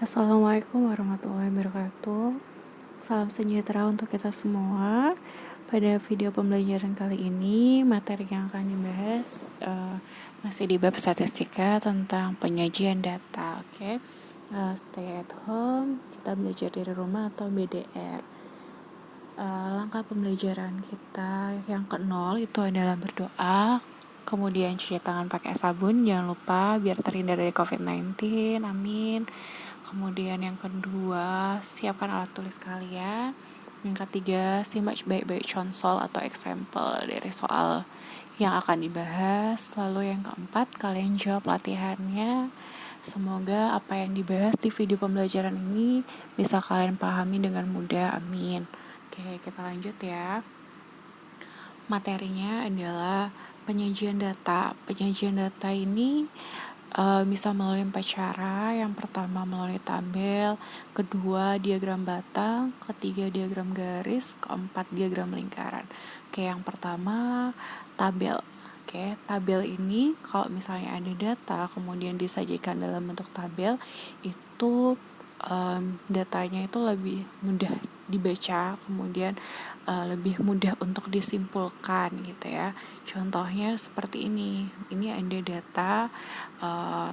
Assalamualaikum warahmatullahi wabarakatuh. Salam sejahtera untuk kita semua. Pada video pembelajaran kali ini, materi yang akan dibahas masih di bab statistika tentang penyajian data. Oke, stay at home, kita belajar dari rumah atau BDR. Langkah pembelajaran kita yang ke-0 itu adalah berdoa. Kemudian cuci tangan pakai sabun, jangan lupa biar terhindar dari COVID-19, amin. Kemudian yang kedua, siapkan alat tulis kalian. Yang ketiga, simak baik-baik consol atau example dari soal yang akan dibahas. Lalu yang keempat, kalian jawab latihannya. Semoga apa yang dibahas di video pembelajaran ini bisa kalian pahami dengan mudah, amin. Oke, kita lanjut ya. Materinya adalah penyajian data. Penyajian data ini bisa melalui 4 cara. Yang pertama melalui tabel, kedua diagram batang, ketiga diagram garis, keempat diagram lingkaran. Oke, yang pertama tabel. Oke, tabel ini kalau misalnya ada data kemudian disajikan dalam bentuk tabel, itu datanya itu lebih mudah dibaca, kemudian lebih mudah untuk disimpulkan gitu ya. Contohnya seperti ini ada data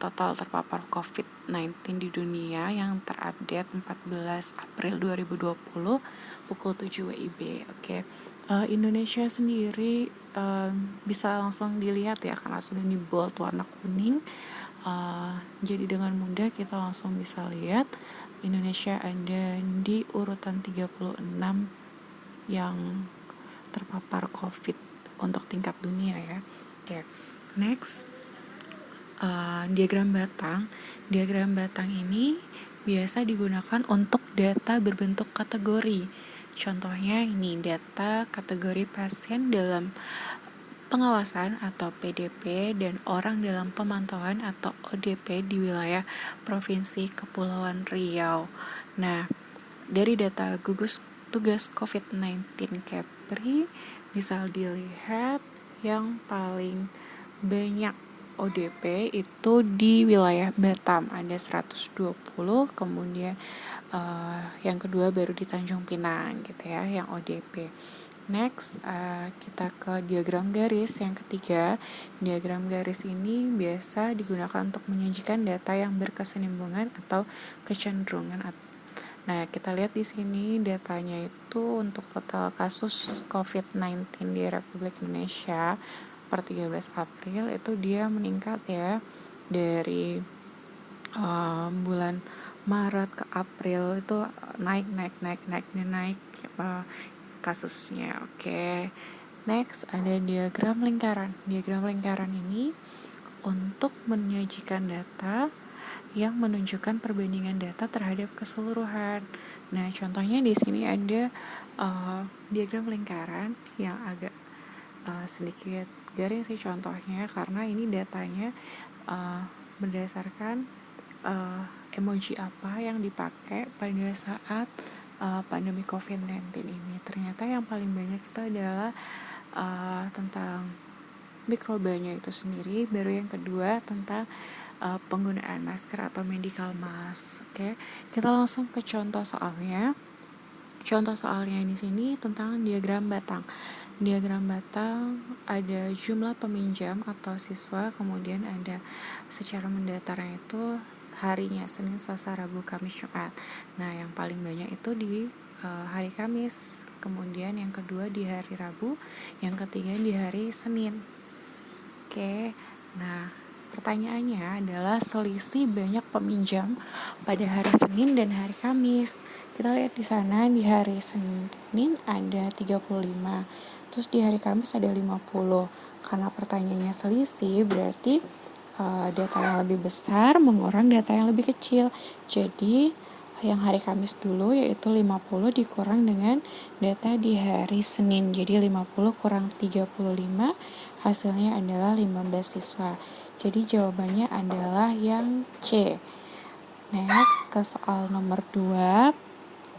total terpapar COVID-19 di dunia yang terupdate 14 April 2020 pukul 7 WIB. Oke. Indonesia sendiri bisa langsung dilihat ya karena sudah di bold warna kuning. Jadi dengan mudah kita langsung bisa lihat Indonesia ada di urutan 36 yang terpapar COVID untuk tingkat dunia ya. Oke. Next, diagram batang. Diagram batang ini biasa digunakan untuk data berbentuk kategori. Contohnya ini data kategori pasien dalam pengawasan atau PDP dan orang dalam pemantauan atau ODP di wilayah Provinsi Kepulauan Riau. Nah, dari data gugus tugas COVID-19 Kepri bisa dilihat yang paling banyak ODP itu di wilayah Batam ada 120, kemudian yang kedua baru di Tanjung Pinang gitu ya yang ODP. Next, kita ke diagram garis yang ketiga. Diagram garis ini biasa digunakan untuk menyajikan data yang berkesinambungan atau kecenderungan. Nah, kita lihat di sini datanya itu untuk total kasus COVID-19 di Republik Indonesia per 13 April itu dia meningkat ya dari bulan Maret ke April itu naik kasusnya. Oke. Next ada diagram lingkaran. Diagram lingkaran ini untuk menyajikan data yang menunjukkan perbandingan data terhadap keseluruhan. Nah, contohnya di sini ada diagram lingkaran yang agak sedikit garing sih contohnya karena ini datanya berdasarkan emoji apa yang dipakai pada saat pandemi COVID-19 ini. Ternyata yang paling banyak itu adalah tentang mikrobanya itu sendiri, baru yang kedua tentang penggunaan masker atau medical mask. Oke, kita langsung ke contoh soalnya. Contoh soalnya di sini tentang diagram batang. Diagram batang ada jumlah peminjam atau siswa, kemudian ada secara mendatarnya itu harinya Senin, Selasa, Rabu, Kamis, Jumat. Nah, yang paling banyak itu di hari Kamis, kemudian yang kedua di hari Rabu, yang ketiga di hari Senin. Oke, nah pertanyaannya adalah selisih banyak peminjam pada hari Senin dan hari Kamis. Kita lihat di sana di hari Senin ada 35, terus di hari Kamis ada 50. Karena pertanyaannya selisih berarti data yang lebih besar mengurang data yang lebih kecil. Jadi yang hari Kamis dulu yaitu 50 dikurang dengan data di hari Senin. Jadi 50 kurang 35 hasilnya adalah 15 siswa. Jadi jawabannya adalah yang C. Next ke soal nomor 2.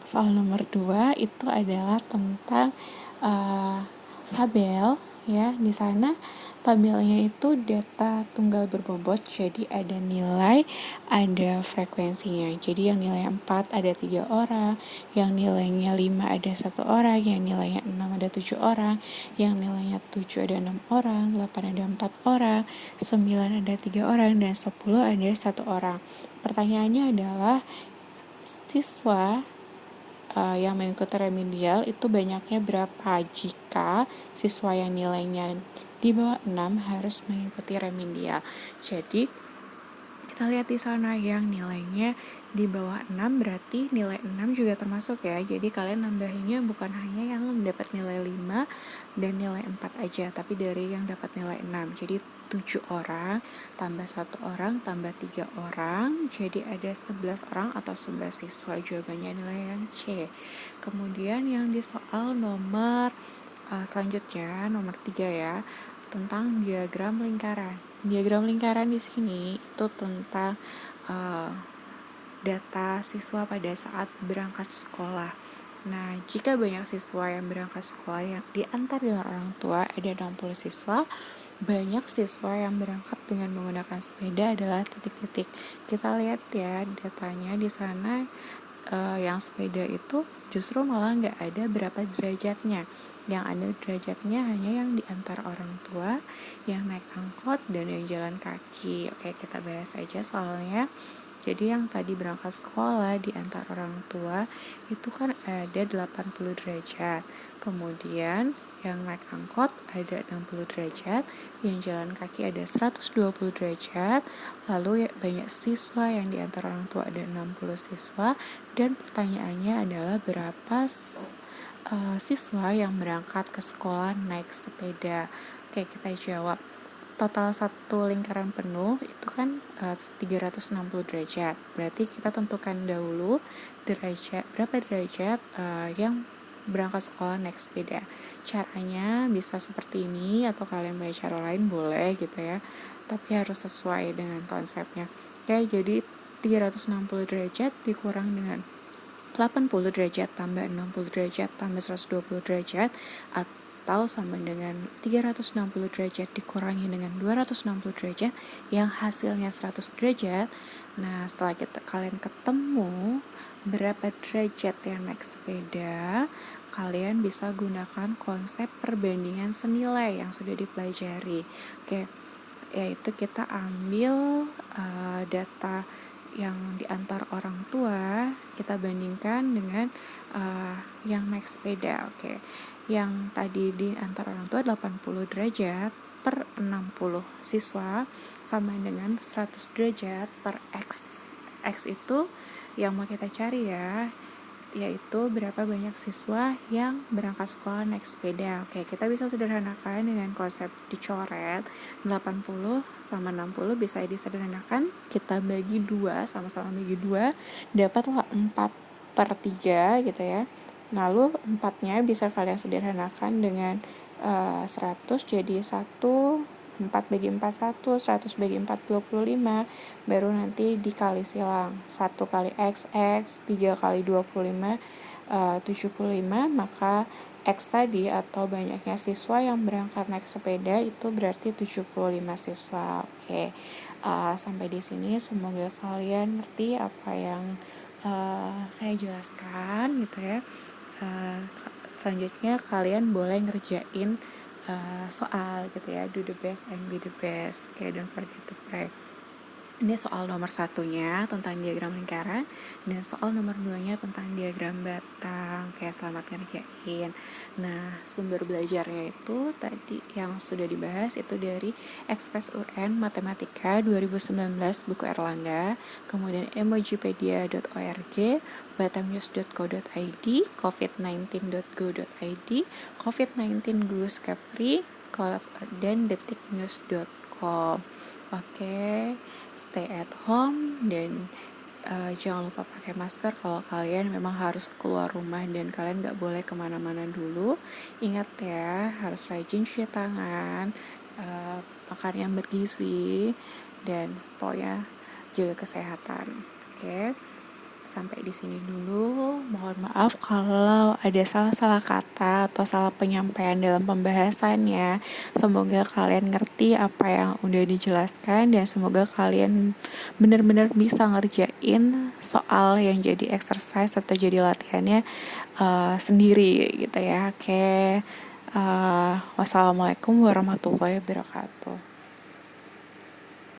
Soal nomor 2 itu adalah tentang tabel ya. Di sana tabelnya itu data tunggal berbobot, jadi ada nilai, ada frekuensinya. Jadi yang nilai 4 ada 3 orang, yang nilainya 5 ada 1 orang, yang nilainya 6 ada 7 orang, yang nilainya 7 ada 6 orang, 8 ada 4 orang, 9 ada 3 orang, dan 10 ada 1 orang. Pertanyaannya adalah siswa yang mengikuti remedial itu banyaknya berapa jika siswa yang nilainya di bawah 6 harus mengikuti remedial. Jadi kita lihat di sana yang nilainya di bawah 6 berarti nilai 6 juga termasuk ya. Jadi kalian nambahinnya bukan hanya yang dapat nilai 5 dan nilai 4 aja, tapi dari yang dapat nilai 6. Jadi 7 orang tambah 1 orang tambah 3 orang, jadi ada 11 orang atau 11 siswa. Jawabannya nilai yang C. Kemudian yang di soal nomor selanjutnya, nomor 3 ya, tentang diagram lingkaran. Diagram lingkaran di sini itu tentang data siswa pada saat berangkat sekolah. Nah, jika banyak siswa yang berangkat sekolah yang diantar dengan orang tua, ada 60 siswa, banyak siswa yang berangkat dengan menggunakan sepeda adalah titik-titik. Kita lihat ya datanya di sana, yang sepeda itu justru malah nggak ada berapa derajatnya. Yang ada derajatnya hanya yang diantar orang tua, yang naik angkot, dan yang jalan kaki. Oke, kita bahas aja soalnya. Jadi yang tadi berangkat sekolah diantar orang tua itu kan ada 80 derajat. Kemudian yang naik angkot ada 60 derajat, yang jalan kaki ada 120 derajat, lalu banyak siswa yang diantar orang tua ada 60 siswa, dan pertanyaannya adalah berapa siswa yang berangkat ke sekolah naik sepeda. Oke, kita jawab. Total satu lingkaran penuh itu kan 360 derajat. Berarti kita tentukan dahulu berapa derajat yang berangkat sekolah naik sepeda. Caranya bisa seperti ini, atau kalian pakai cara lain boleh gitu ya. Tapi harus sesuai dengan konsepnya. Oke, jadi 360 derajat dikurang dengan 80 derajat tambah 60 derajat tambah 120 derajat, atau sama dengan 360 derajat dikurangi dengan 260 derajat yang hasilnya 100 derajat. Nah, setelah kalian ketemu berapa derajat yang naik sepeda, kalian bisa gunakan konsep perbandingan senilai yang sudah dipelajari. Oke, yaitu kita ambil data yang diantar orang tua, kita bandingkan dengan yang naik sepeda. Oke. Yang tadi diantar orang tua 80 derajat per 60 siswa sama dengan 100 derajat per X. X itu yang mau kita cari ya, yaitu berapa banyak siswa yang berangkat sekolah naik sepeda. Oke, kita bisa sederhanakan dengan konsep dicoret. 80 sama 60 bisa disederhanakan. Kita bagi 2, sama-sama bagi 2, dapatlah 4 per 3 gitu ya. Lalu 4-nya bisa kalian sederhanakan dengan 100, jadi 1, 4 bagi 4 1, 100 bagi 4 25, baru nanti dikali silang 1 kali X, 3 kali 25, 75, maka X tadi atau banyaknya siswa yang berangkat naik sepeda itu berarti 75 siswa. Oke, sampai di sini semoga kalian ngerti apa yang saya jelaskan gitu ya. Selanjutnya kalian boleh ngerjain soal gitu ya, do the best and be the best. Okay, don't forget to pray. Ini soal nomor 1-nya tentang diagram lingkaran, dan soal nomor 2-nya tentang diagram batang. Kayak selamat ngerjain. Nah, sumber belajarnya itu tadi yang sudah dibahas itu dari Ekspres UN Matematika 2019 buku Erlangga, kemudian emojipedia.org, batamnews.co.id, covid19.go.id, covid19 Gus Capri, dan detiknews.com. Oke, stay at home dan jangan lupa pakai masker kalau kalian memang harus keluar rumah, dan kalian gak boleh kemana-mana dulu. Ingat ya, harus rajin cuci tangan, makan yang bergizi, dan pokoknya jaga kesehatan. Oke. Sampai di sini dulu. Mohon maaf kalau ada salah-salah kata atau salah penyampaian dalam pembahasannya. Semoga kalian ngerti apa yang udah dijelaskan dan semoga kalian benar-benar bisa ngerjain soal yang jadi exercise atau jadi latihannya sendiri gitu ya. Oke. Wassalamualaikum warahmatullahi wabarakatuh.